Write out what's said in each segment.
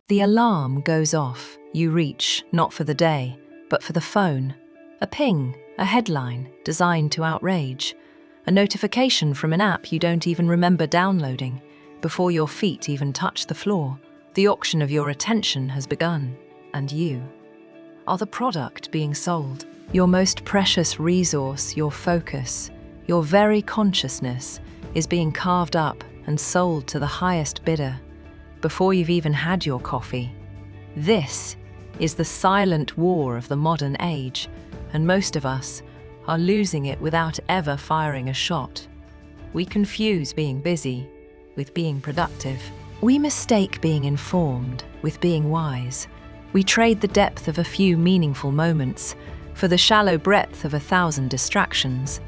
The alarm goes off. You reach, not for the day, but for the phone. A ping, a headline designed to outrage. A notification from an app you don't even remember downloading. Before your feet even touch the floor, the auction of your attention has begun, and you are the product being sold. Your most precious resource, your focus, your very consciousness, is being carved up and sold to the highest bidder before you've even had your coffee. This is the silent war of the modern age, and most of us are losing it without ever firing a shot. We confuse being busy with being productive. We mistake being informed with being wise. We trade the depth of a few meaningful moments for the shallow breadth of 1,000 distractions.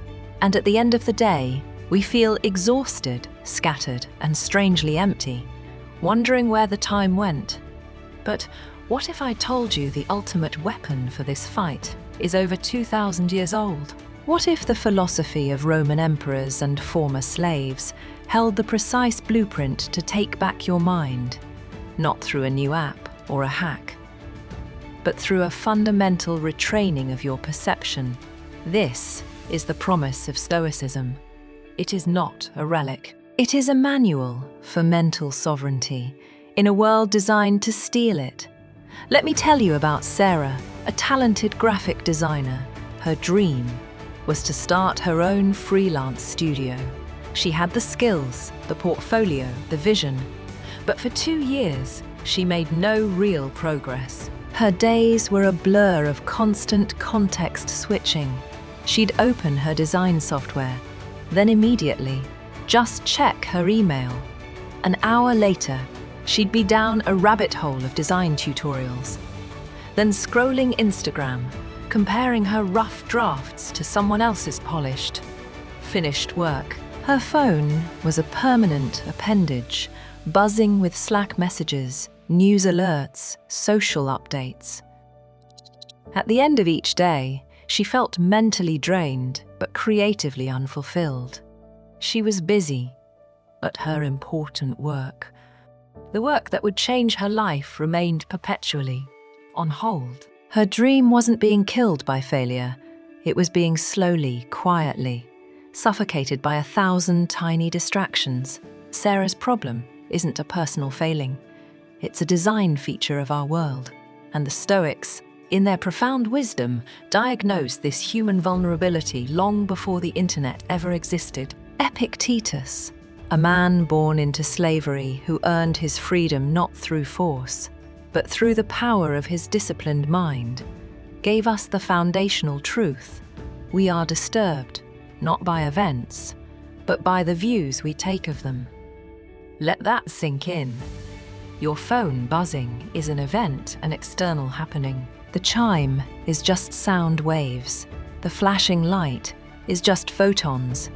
And at the end of the day, we feel exhausted, scattered, and strangely empty, wondering where the time went. But what if I told you the ultimate weapon for this fight is over 2,000 years old? What if the philosophy of Roman emperors and former slaves held the precise blueprint to take back your mind, not through a new app or a hack, but through a fundamental retraining of your perception? This is the promise of Stoicism. It is not a relic. It is a manual for mental sovereignty in a world designed to steal it. Let me tell you about Sarah, a talented graphic designer. Her dream was to start her own freelance studio. She had the skills, the portfolio, the vision. But for 2 years, she made no real progress. Her days were a blur of constant context switching. She'd open her design software, then immediately just check her email. An hour later, she'd be down a rabbit hole of design tutorials, then scrolling Instagram, comparing her rough drafts to someone else's polished, finished work. Her phone was a permanent appendage, buzzing with Slack messages, news alerts, social updates. At the end of each day, she felt mentally drained, but creatively unfulfilled. She was busy, but her important work, the work that would change her life, remained perpetually on hold. Her dream wasn't being killed by failure. It was being slowly, quietly, suffocated by 1,000 tiny distractions. Sarah's problem isn't a personal failing. It's a design feature of our world. And the Stoics, in their profound wisdom, diagnosed this human vulnerability long before the internet ever existed. Epictetus, a man born into slavery who earned his freedom not through force, but through the power of his disciplined mind, gave us the foundational truth. We are disturbed, not by events, but by the views we take of them. Let that sink in. Your phone buzzing is an event, an external happening. The chime is just sound waves. The flashing light is just photons.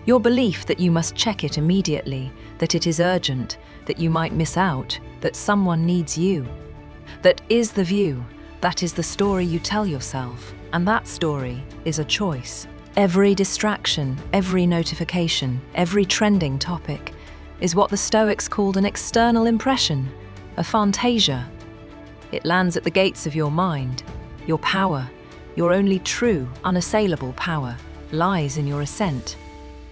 Your belief that you must check it immediately, that it is urgent, that you might miss out, that someone needs you. That is the view. That is the story you tell yourself. And that story is a choice. Every distraction, every notification, every trending topic is what the Stoics called an external impression, a fantasia. It lands at the gates of your mind. Your power, your only true, unassailable power, lies in your assent,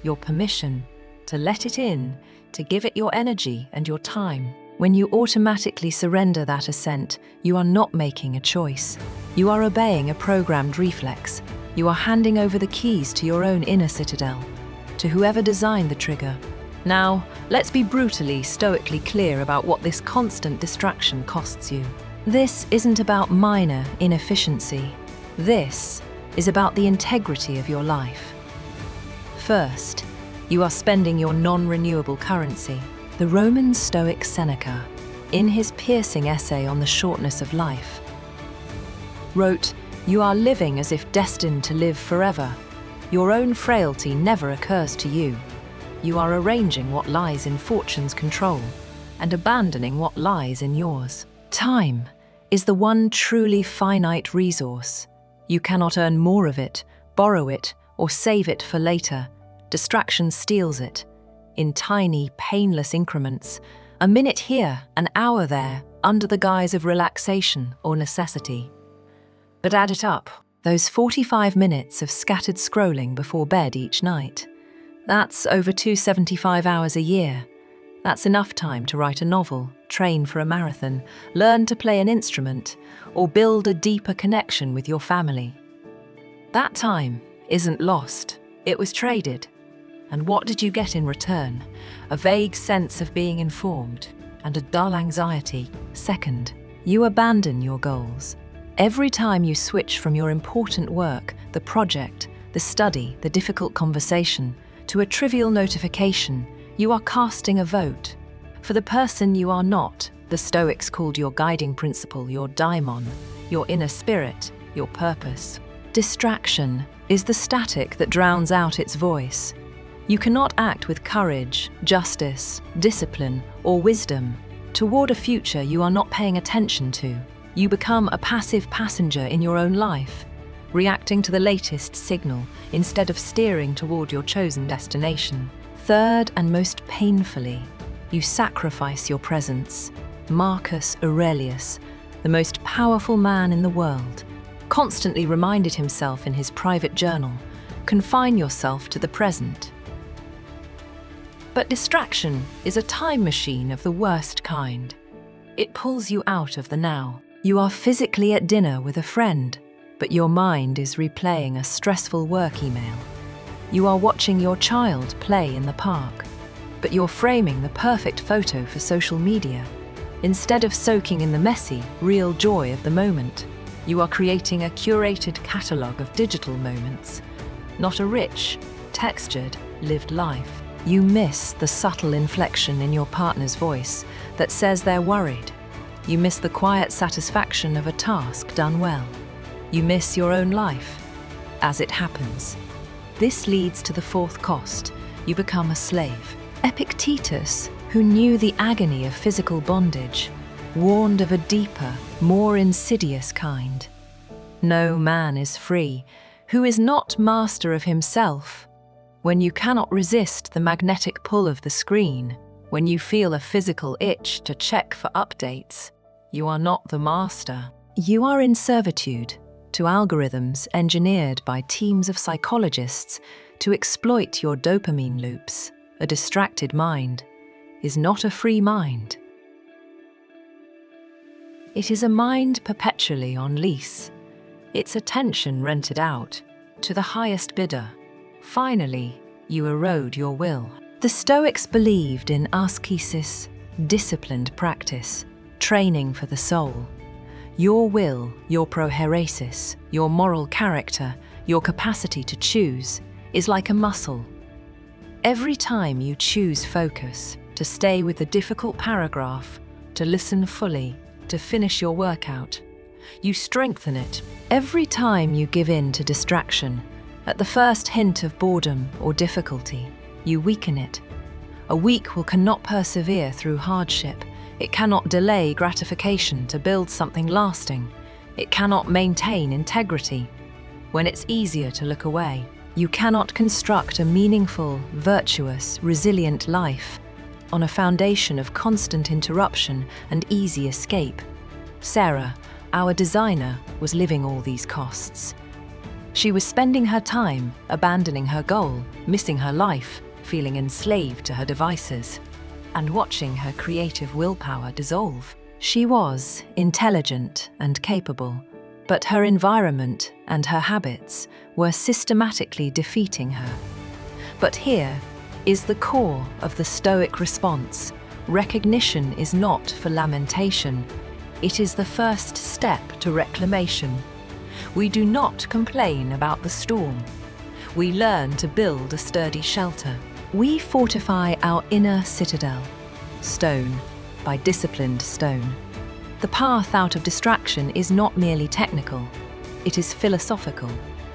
your permission to let it in, to give it your energy and your time. When you automatically surrender that assent, you are not making a choice. You are obeying a programmed reflex. You are handing over the keys to your own inner citadel, to whoever designed the trigger. Now, let's be brutally, stoically clear about what this constant distraction costs you. This isn't about minor inefficiency. This is about the integrity of your life. First, you are spending your non-renewable currency. The Roman Stoic Seneca, in his piercing essay on the shortness of life, wrote, "You are living as if destined to live forever. Your own frailty never occurs to you. You are arranging what lies in fortune's control and abandoning what lies in yours." Time is the one truly finite resource. You cannot earn more of it, borrow it, or save it for later. Distraction steals it. In tiny, painless increments, a minute here, an hour there, under the guise of relaxation or necessity. But add it up, those 45 minutes of scattered scrolling before bed each night. That's over 275 hours a year. That's enough time to write a novel, train for a marathon, learn to play an instrument, or build a deeper connection with your family. That time isn't lost, it was traded. And what did you get in return? A vague sense of being informed and a dull anxiety. Second, you abandon your goals. Every time you switch from your important work, the project, the study, the difficult conversation, to a trivial notification, you are casting a vote for the person you are not. The Stoics called your guiding principle your daimon, your inner spirit, your purpose. Distraction is the static that drowns out its voice. You cannot act with courage, justice, discipline, or wisdom toward a future you are not paying attention to. You become a passive passenger in your own life, reacting to the latest signal instead of steering toward your chosen destination. Third, and most painfully, you sacrifice your presence. Marcus Aurelius, the most powerful man in the world, constantly reminded himself in his private journal, confine yourself to the present. But distraction is a time machine of the worst kind. It pulls you out of the now. You are physically at dinner with a friend, but your mind is replaying a stressful work email. You are watching your child play in the park, but you're framing the perfect photo for social media. Instead of soaking in the messy, real joy of the moment, you are creating a curated catalogue of digital moments, not a rich, textured, lived life. You miss the subtle inflection in your partner's voice that says they're worried. You miss the quiet satisfaction of a task done well. You miss your own life. As it happens, this leads to the fourth cost. You become a slave. Epictetus, who knew the agony of physical bondage, warned of a deeper, more insidious kind. No man is free who is not master of himself. When you cannot resist the magnetic pull of the screen, when you feel a physical itch to check for updates, you are not the master. You are in servitude to algorithms engineered by teams of psychologists to exploit your dopamine loops. A distracted mind is not a free mind. It is a mind perpetually on lease, its attention rented out to the highest bidder. Finally, you erode your will. The Stoics believed in ascesis, disciplined practice, training for the soul. Your will, your prohairesis, your moral character, your capacity to choose, is like a muscle. Every time you choose focus, to stay with the difficult paragraph, to listen fully, to finish your workout, you strengthen it. Every time you give in to distraction, at the first hint of boredom or difficulty, you weaken it. A weak will cannot persevere through hardship. It cannot delay gratification to build something lasting. It cannot maintain integrity. When it's easier to look away, you cannot construct a meaningful, virtuous, resilient life on a foundation of constant interruption and easy escape. Sarah, our designer, was living all these costs. She was spending her time, abandoning her goal, missing her life, feeling enslaved to her devices, and watching her creative willpower dissolve. She was intelligent and capable, but her environment and her habits were systematically defeating her. But here is the core of the Stoic response. Recognition is not for lamentation. It is the first step to reclamation. We do not complain about the storm. We learn to build a sturdy shelter. We fortify our inner citadel, stone by disciplined stone. The path out of distraction is not merely technical, it is philosophical.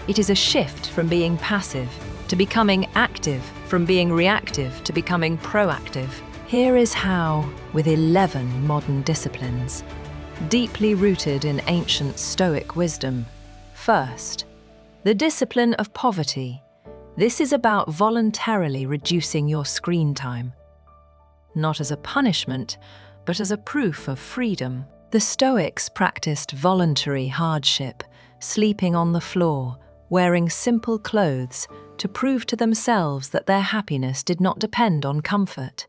It is a shift from being passive to becoming active, from being reactive to becoming proactive. Here is how, with 11 modern disciplines, deeply rooted in ancient Stoic wisdom. First, the discipline of poverty. This is about voluntarily reducing your screen time. Not as a punishment, but as a proof of freedom. The Stoics practiced voluntary hardship, sleeping on the floor, wearing simple clothes to prove to themselves that their happiness did not depend on comfort.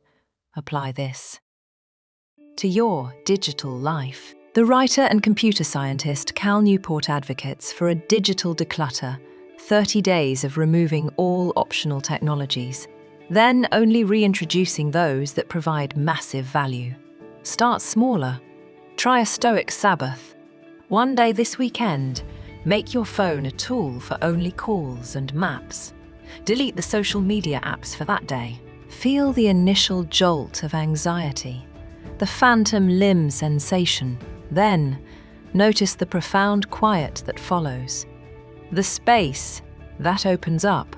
Apply this to your digital life. The writer and computer scientist Cal Newport advocates for a digital declutter, 30 days of removing all optional technologies, then only reintroducing those that provide massive value. Start smaller. Try a Stoic Sabbath. One day this weekend, make your phone a tool for only calls and maps. Delete the social media apps for that day. Feel the initial jolt of anxiety, the phantom limb sensation. Then, notice the profound quiet that follows. The space that opens up.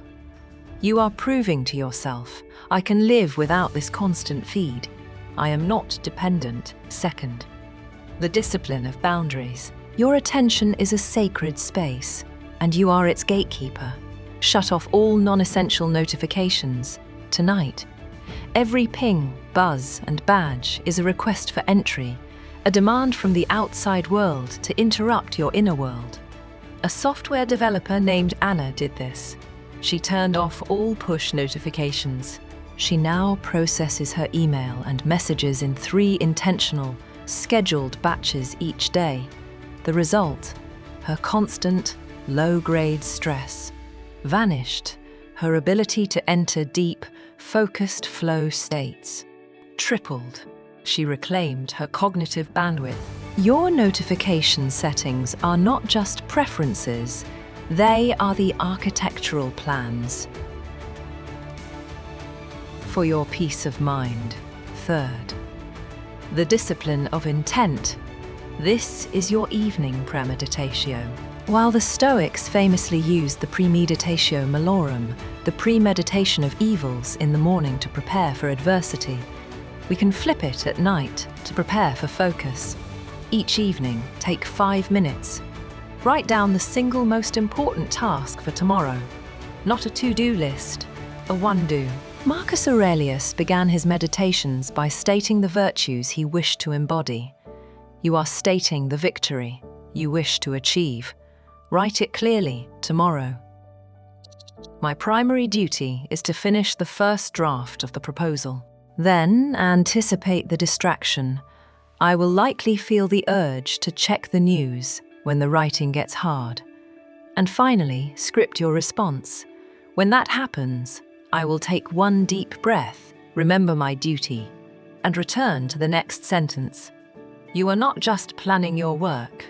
You are proving to yourself, I can live without this constant feed. I am not dependent. Second, the discipline of boundaries. Your attention is a sacred space, and you are its gatekeeper. Shut off all non-essential notifications. Tonight, every ping, buzz, and badge is a request for entry, a demand from the outside world to interrupt your inner world. A software developer named Anna did this. She turned off all push notifications. She now processes her email and messages in 3 intentional, scheduled batches each day. The result, her constant, low-grade stress vanished, her ability to enter deep, focused flow states tripled. She reclaimed her cognitive bandwidth. Your notification settings are not just preferences, they are the architectural plans for your peace of mind. Third, the discipline of intent. This is your evening premeditatio. While the Stoics famously used the premeditatio malorum, the premeditation of evils, in the morning to prepare for adversity, we can flip it at night to prepare for focus. Each evening, take 5 minutes. Write down the single most important task for tomorrow. Not a to-do list, a one-do. Marcus Aurelius began his meditations by stating the virtues he wished to embody. You are stating the victory you wish to achieve. Write it clearly tomorrow. My primary duty is to finish the first draft of the proposal. Then anticipate the distraction. I will likely feel the urge to check the news when the writing gets hard. And finally, script your response. When that happens, I will take one deep breath, remember my duty, and return to the next sentence. You are not just planning your work,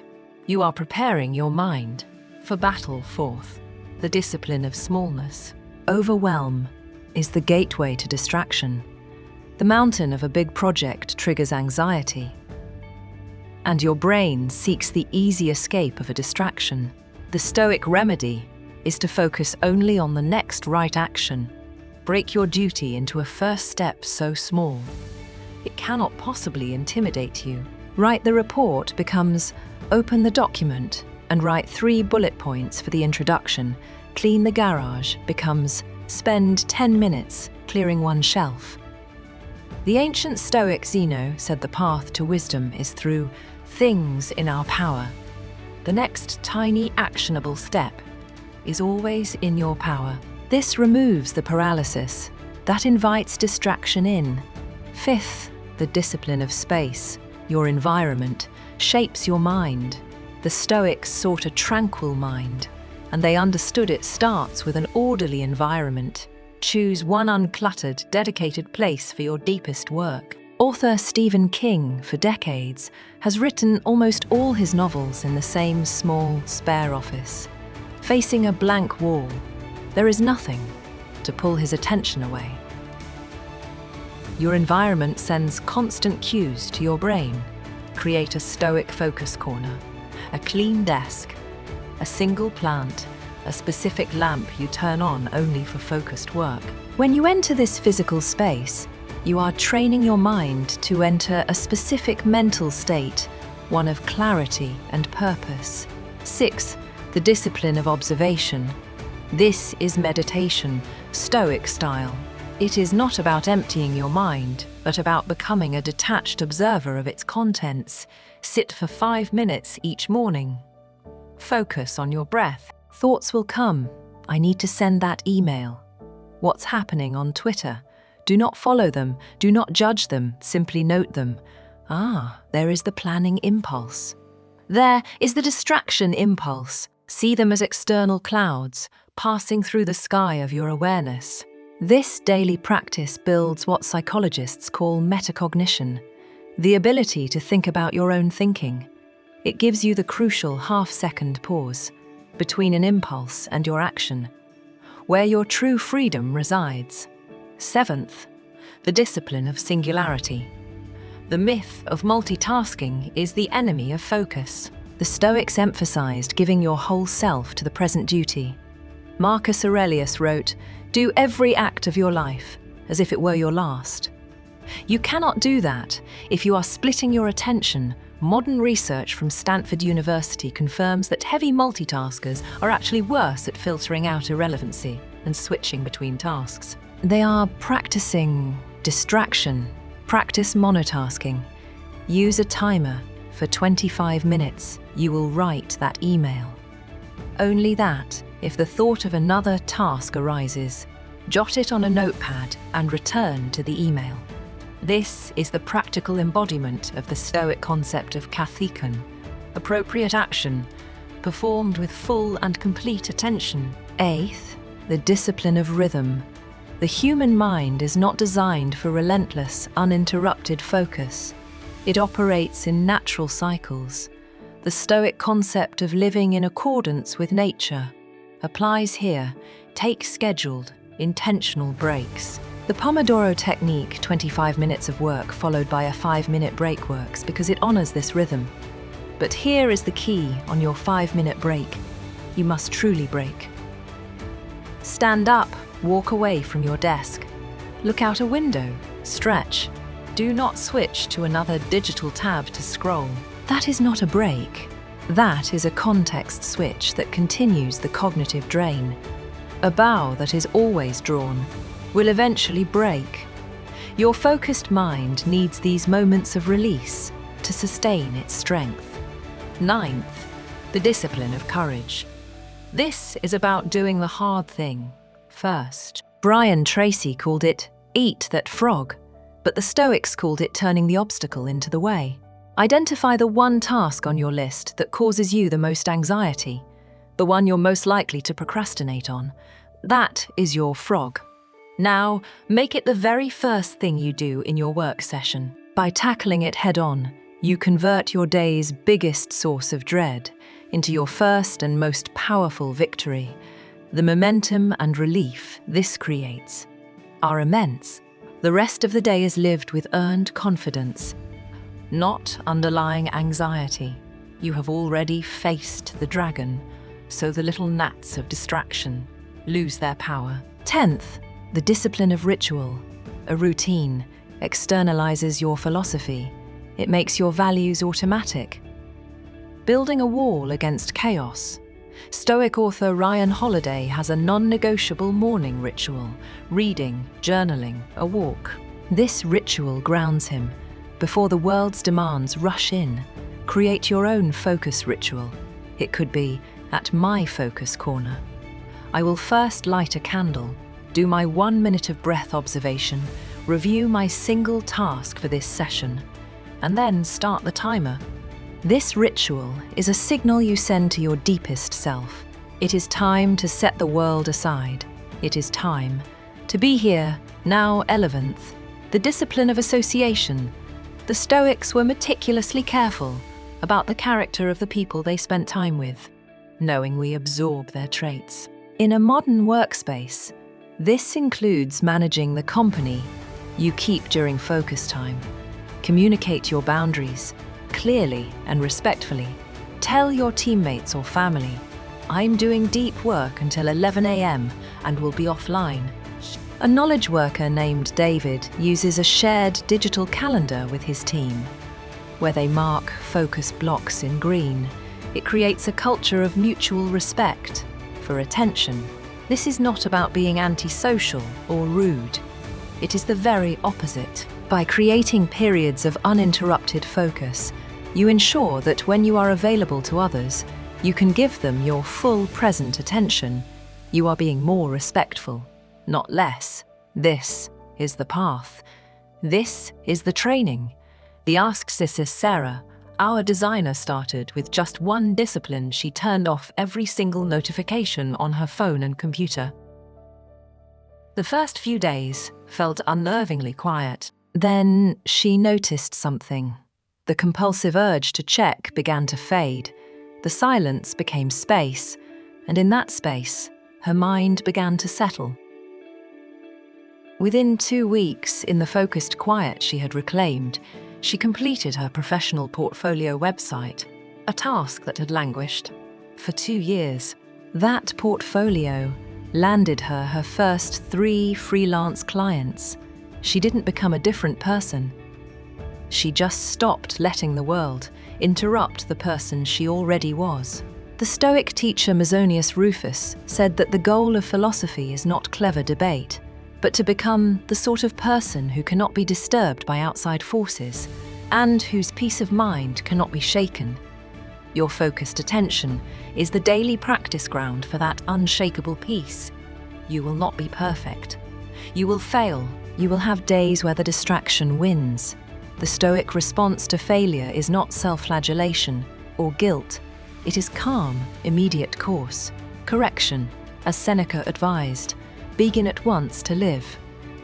you are preparing your mind for battle. Fourth, the discipline of smallness. Overwhelm is the gateway to distraction. The mountain of a big project triggers anxiety, and your brain seeks the easy escape of a distraction. The Stoic remedy is to focus only on the next right action. Break your duty into a first step so small it cannot possibly intimidate you. Write the report becomes open the document and write 3 bullet points for the introduction. Clean the garage becomes spend 10 minutes clearing one shelf. The ancient Stoic Zeno said the path to wisdom is through things in our power. The next tiny actionable step is always in your power. This removes the paralysis that invites distraction in. Fifth, the discipline of space. Your environment shapes your mind. The Stoics sought a tranquil mind, and they understood it starts with an orderly environment. Choose one uncluttered, dedicated place for your deepest work. Author Stephen King, for decades, has written almost all his novels in the same small, spare office. Facing a blank wall, there is nothing to pull his attention away. Your environment sends constant cues to your brain. Create a Stoic focus corner, a clean desk, a single plant, a specific lamp you turn on only for focused work. When you enter this physical space, you are training your mind to enter a specific mental state, one of clarity and purpose. 6. The discipline of observation. This is meditation, Stoic style. It is not about emptying your mind, but about becoming a detached observer of its contents. Sit for 5 minutes each morning. Focus on your breath. Thoughts will come. I need to send that email. What's happening on Twitter? Do not follow them. Do not judge them. Simply note them. There is the planning impulse. There is the distraction impulse. See them as external clouds passing through the sky of your awareness. This daily practice builds what psychologists call metacognition, the ability to think about your own thinking. It gives you the crucial half-second pause between an impulse and your action, where your true freedom resides. 7th, the discipline of singularity. The myth of multitasking is the enemy of focus. The Stoics emphasized giving your whole self to the present duty. Marcus Aurelius wrote, "Do every act of your life as if it were your last." You cannot do that if you are splitting your attention. Modern research from Stanford University confirms that heavy multitaskers are actually worse at filtering out irrelevancy and switching between tasks. They are practicing distraction. Practice monotasking. Use a timer. For 25 minutes, you will write that email. Only that, if the thought of another task arises, jot it on a notepad and return to the email. This is the practical embodiment of the Stoic concept of kathekon, appropriate action, performed with full and complete attention. 8th, the discipline of rhythm. The human mind is not designed for relentless, uninterrupted focus. It operates in natural cycles. The Stoic concept of living in accordance with nature applies here. Take scheduled, intentional breaks. The Pomodoro technique, 25 minutes of work followed by a 5-minute break, works because it honors this rhythm. But here is the key on your 5-minute break. You must truly break. Stand up, walk away from your desk. Look out a window, stretch. Do not switch to another digital tab to scroll. That is not a break. That is a context switch that continues the cognitive drain. A bow that is always drawn will eventually break. Your focused mind needs these moments of release to sustain its strength. 9th, the discipline of courage. This is about doing the hard thing first. Brian Tracy called it "eat that frog," but the Stoics called it turning the obstacle into the way. Identify the one task on your list that causes you the most anxiety, the one you're most likely to procrastinate on. That is your frog. Now, make it the very first thing you do in your work session. By tackling it head-on, you convert your day's biggest source of dread into your first and most powerful victory. The momentum and relief this creates are immense. The rest of the day is lived with earned confidence, not underlying anxiety. You have already faced the dragon, so the little gnats of distraction lose their power. 10th, the discipline of ritual. A routine externalizes your philosophy. It makes your values automatic. Building a wall against chaos. Stoic author Ryan Holiday has a non-negotiable morning ritual: reading, journaling, a walk. This ritual grounds him. Before the world's demands rush in, create your own focus ritual. It could be at my focus corner. I will first light a candle, do my 1 minute of breath observation, review my single task for this session, and then start the timer. This ritual is a signal you send to your deepest self. It is time to set the world aside. It is time to be here, now. 11th, the discipline of association. The Stoics were meticulously careful about the character of the people they spent time with, knowing we absorb their traits. In a modern workspace, this includes managing the company you keep during focus time. Communicate your boundaries clearly and respectfully. Tell your teammates or family, "I'm doing deep work until 11 a.m. and will be offline." A knowledge worker named David uses a shared digital calendar with his team, where they mark focus blocks in green. It creates a culture of mutual respect for attention. This is not about being antisocial or rude. It is the very opposite. By creating periods of uninterrupted focus, you ensure that when you are available to others, you can give them your full present attention. You are being more respectful, not less. This is the path. This is the training. The Ask Sis Sarah, our designer, started with just one discipline. She turned off every single notification on her phone and computer. The first few days felt unnervingly quiet. Then she noticed something. The compulsive urge to check began to fade. The silence became space, and in that space, her mind began to settle. Within 2 weeks, in the focused quiet she had reclaimed, she completed her professional portfolio website, a task that had languished for 2 years. That portfolio landed her first 3 freelance clients. She didn't become a different person. She just stopped letting the world interrupt the person she already was. The Stoic teacher Musonius Rufus said that the goal of philosophy is not clever debate, but to become the sort of person who cannot be disturbed by outside forces and whose peace of mind cannot be shaken. Your focused attention is the daily practice ground for that unshakable peace. You will not be perfect. You will fail. You will have days where the distraction wins. The Stoic response to failure is not self-flagellation or guilt. It is calm, immediate course, correction, as Seneca advised. Begin at once to live,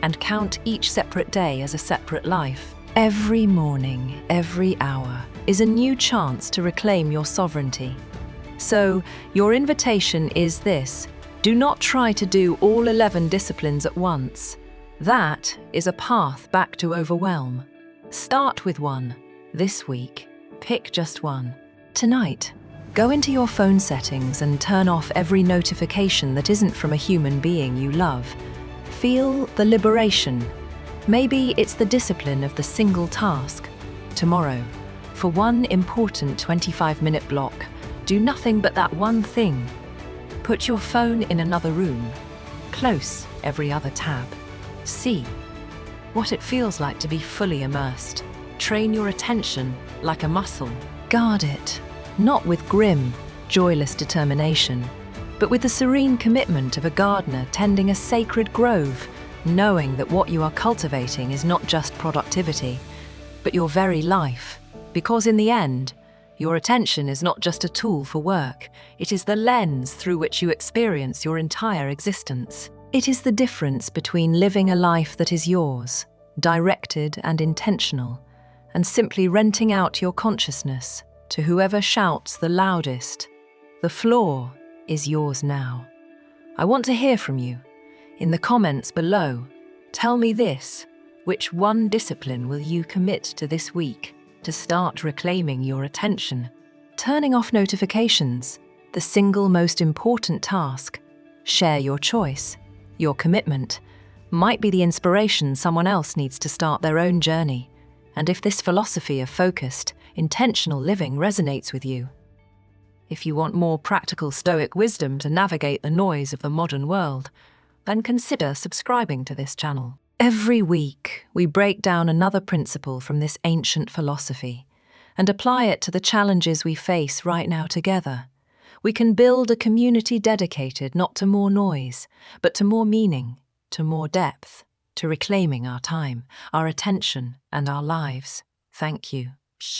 and count each separate day as a separate life. Every morning, every hour, is a new chance to reclaim your sovereignty. So, your invitation is this: do not try to do all 11 disciplines at once. That is a path back to overwhelm. Start with one. This week, pick just one. Tonight, go into your phone settings and turn off every notification that isn't from a human being you love. Feel the liberation. Maybe it's the discipline of the single task. Tomorrow, for one important 25-minute block, do nothing but that one thing. Put your phone in another room. Close every other tab. See what it feels like to be fully immersed. Train your attention like a muscle. Guard it, not with grim, joyless determination, but with the serene commitment of a gardener tending a sacred grove, knowing that what you are cultivating is not just productivity, but your very life. Because in the end, your attention is not just a tool for work, it is the lens through which you experience your entire existence. It is the difference between living a life that is yours, directed and intentional, and simply renting out your consciousness to whoever shouts the loudest. The floor is yours now. I want to hear from you. In the comments below, tell me this: which one discipline will you commit to this week to start reclaiming your attention? Turning off notifications, the single most important task. Share your choice. Your commitment might be the inspiration someone else needs to start their own journey. And if this philosophy of focused, intentional living resonates with you, if you want more practical Stoic wisdom to navigate the noise of the modern world, then consider subscribing to this channel. Every week, we break down another principle from this ancient philosophy and apply it to the challenges we face right now together. We can build a community dedicated not to more noise, but to more meaning, to more depth, to reclaiming our time, our attention, and our lives. Thank you.